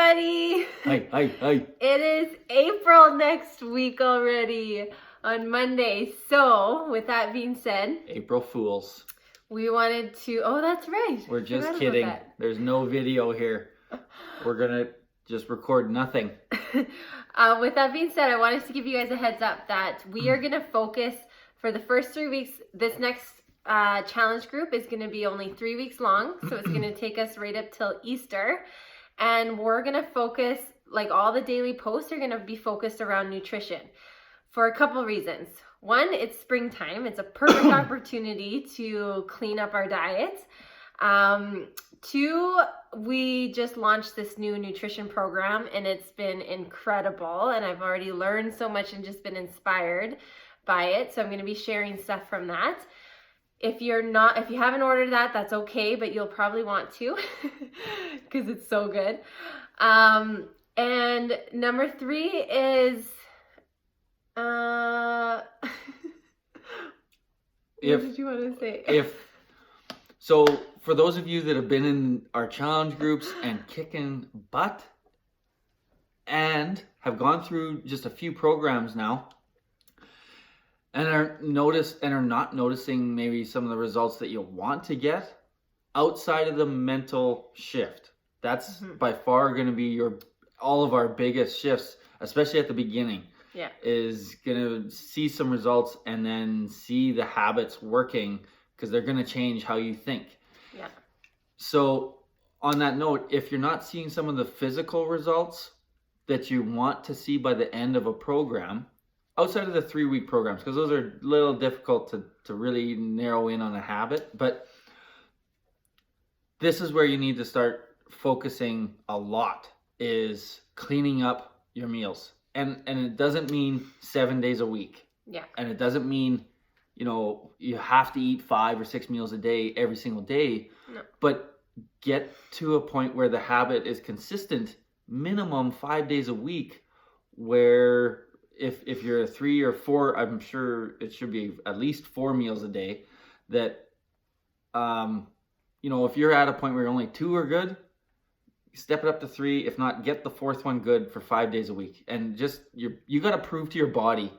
everybody. Hi. It is April next week already on Monday. So, with that being said, April Fools. we wanted to. Oh, that's right. We're just kidding. There's no video here. We're gonna just record nothing. With that being said, I wanted to give you guys a heads up that we are gonna focus for the first 3 weeks. This next challenge group is gonna be only 3 weeks long, so it's gonna take us right up till Easter. And we're going to focus, like all the daily posts are going to be focused around nutrition for a couple reasons. One, it's springtime. It's a perfect opportunity to clean up our diet. Two, we just launched this new nutrition program and it's been incredible. And I've already learned so much and just been inspired by it. So I'm going to be sharing stuff from that. If you haven't ordered that, that's okay, but you'll probably want to because it's so good. And number 3 is, what did you want to say? So for those of you that have been in our challenge groups and kicking butt and have gone through just a few programs now, and are not noticing maybe some of the results that you want to get outside of the mental shift. That's by far going to be all of our biggest shifts, especially at the beginning. Yeah. Is going to see some results and then see the habits working because they're going to change how you think. Yeah. So on that note, if you're not seeing some of the physical results that you want to see by the end of a program, outside of the 3-week programs, because those are a little difficult to really narrow in on a habit, but this is where you need to start focusing a lot, is cleaning up your meals. And it doesn't mean 7 days a week. Yeah. And it doesn't mean, you have to eat 5 or 6 meals a day every single day. No. But get to a point where the habit is consistent, minimum 5 days a week, where if you're a 3 or 4, I'm sure it should be at least 4 meals a day. That, if you're at a point where only 2 are good, step it up to 3. If not, get the 4th one good for 5 days a week. And just, you got to prove to your body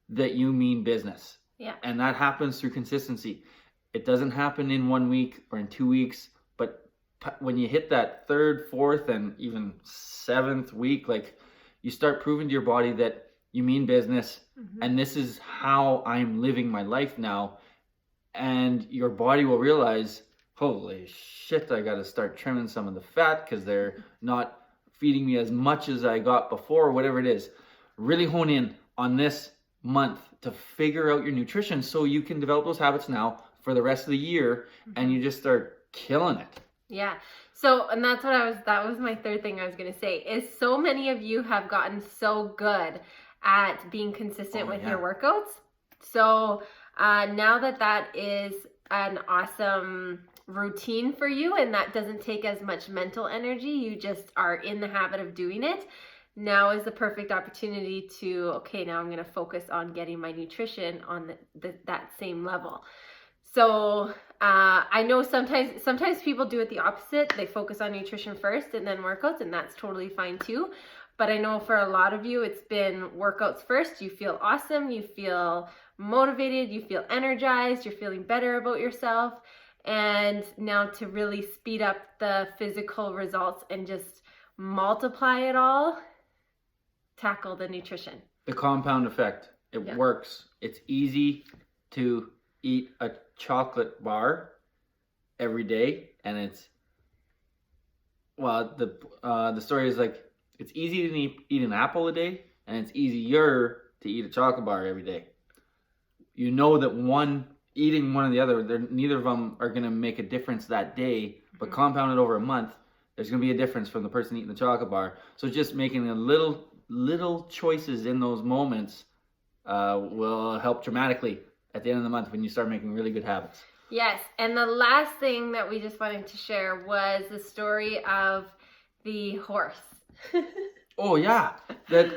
that you mean business. Yeah. And that happens through consistency. It doesn't happen in 1 week or in 2 weeks, but when you hit that 3rd, 4th, and even 7th week, like, you start proving to your body that you mean business, and this is how I'm living my life now. And your body will realize, holy shit, I got to start trimming some of the fat because they're not feeding me as much as I got before, or whatever it is. Really hone in on this month to figure out your nutrition so you can develop those habits now for the rest of the year, and you just start killing it. Yeah. So, and that was my 3rd thing I was going to say, is so many of you have gotten so good at being consistent with your workouts. So now that is an awesome routine for you, and that doesn't take as much mental energy, you just are in the habit of doing it. Now is the perfect opportunity to, okay, now I'm going to focus on getting my nutrition on that same level. So I know sometimes people do it the opposite. They focus on nutrition first and then workouts, and that's totally fine too. But I know for a lot of you, it's been workouts first. You feel awesome. You feel motivated. You feel energized. You're feeling better about yourself. And now to really speed up the physical results and just multiply it all, tackle the nutrition. The compound effect. It works. It's easy to eat a chocolate bar every day. And the story is like, it's easy to eat an apple a day, and it's easier to eat a chocolate bar every day. You know that eating one or the other, neither of them are going to make a difference that day, but compounded over a month, there's going to be a difference from the person eating the chocolate bar. So just making a little choices in those moments will help dramatically at the end of the month when you start making really good habits. Yes, and the last thing that we just wanted to share was the story of the horse. Oh yeah, that's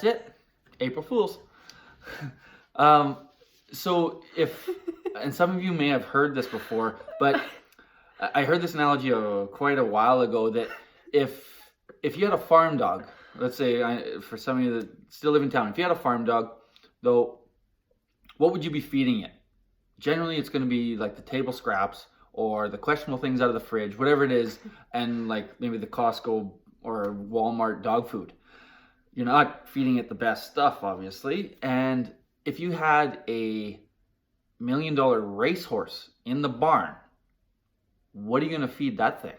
it. April Fools. So and some of you may have heard this before, but I heard this analogy quite a while ago that if you had a farm dog, let's say for some of you that still live in town, if you had a farm dog, though, what would you be feeding it? Generally, it's going to be like the table scraps or the questionable things out of the fridge, whatever it is, and like maybe the Costco or Walmart dog food. You're not feeding it the best stuff, obviously. And if you had a $1 million racehorse in the barn, what are you going to feed that thing?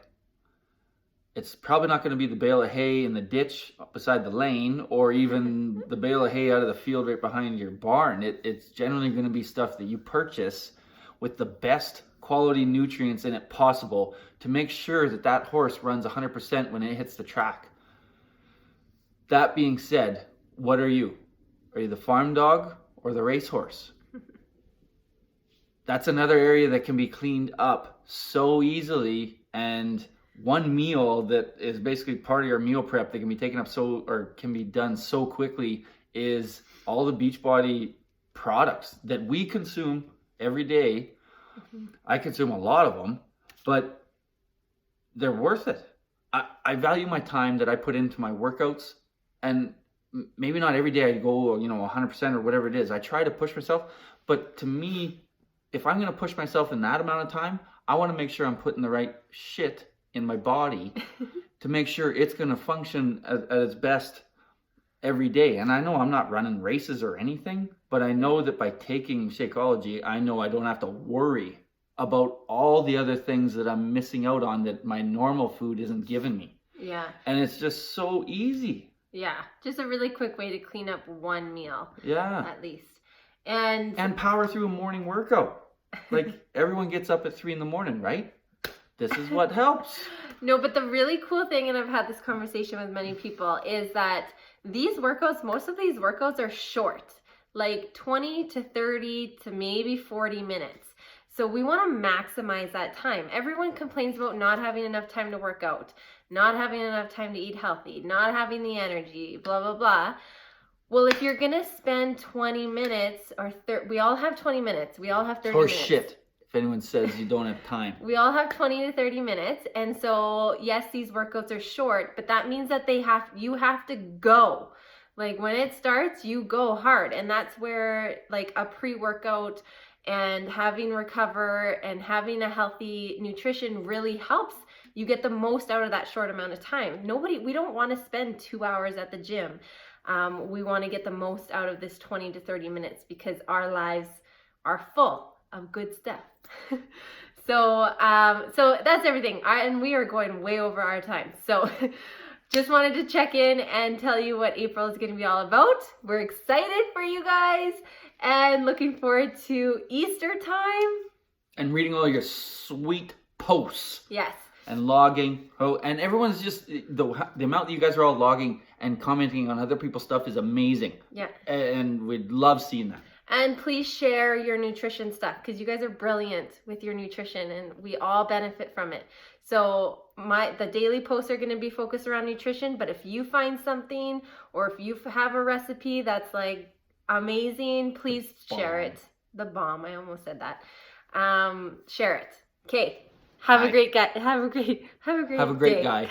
It's probably not going to be the bale of hay in the ditch beside the lane, or even the bale of hay out of the field right behind your barn. It's generally going to be stuff that you purchase with the best quality nutrients in it possible to make sure that that horse runs 100% when it hits the track. That being said, what are you? Are you the farm dog or the racehorse? That's another area that can be cleaned up so easily, and one meal that is basically part of your meal prep that can be taken up can be done so quickly is all the Beachbody products that we consume every day. Mm-hmm. I consume a lot of them, but they're worth it. I value my time that I put into my workouts, and maybe not every day I go, 100% or whatever it is. I try to push myself, but to me, if I'm going to push myself in that amount of time, I want to make sure I'm putting the right shit in my body to make sure it's going to function at its best every day. And I know I'm not running races or anything, but I know that by taking Shakeology, I know I don't have to worry about all the other things that I'm missing out on that my normal food isn't giving me. Yeah. And it's just so easy. Yeah. Just a really quick way to clean up one meal. Yeah. At least. And power through a morning workout. Like everyone gets up at 3 a.m, right? This is what helps. No, but the really cool thing, and I've had this conversation with many people, is that most of these workouts are short, like 20 to 30 to maybe 40 minutes. So we want to maximize that time. Everyone complains about not having enough time to work out, not having enough time to eat healthy, not having the energy, blah, blah, blah. Well, if you're going to spend 20 minutes we all have 20 minutes. We all have 30 minutes. Shit. If anyone says you don't have time. We all have 20 to 30 minutes. And so, yes, these workouts are short, but that means that you have to go. Like when it starts, you go hard. And that's where like a pre-workout and having recover and having a healthy nutrition really helps you get the most out of that short amount of time. We don't want to spend 2 hours at the gym. We want to get the most out of this 20 to 30 minutes because our lives are full of good stuff. So that's everything. And we are going way over our time. So just wanted to check in and tell you what April is going to be all about. We're excited for you guys and looking forward to Easter time. And reading all your sweet posts. Yes. And logging. Oh, and everyone's just, the amount that you guys are all logging and commenting on other people's stuff is amazing. Yeah. And we'd love seeing that. And please share your nutrition stuff because you guys are brilliant with your nutrition and we all benefit from it. So the daily posts are going to be focused around nutrition, but if you find something or if you have a recipe that's like amazing, please share it. The bomb. I almost said that. Share it. Okay. Have a great day. Guy.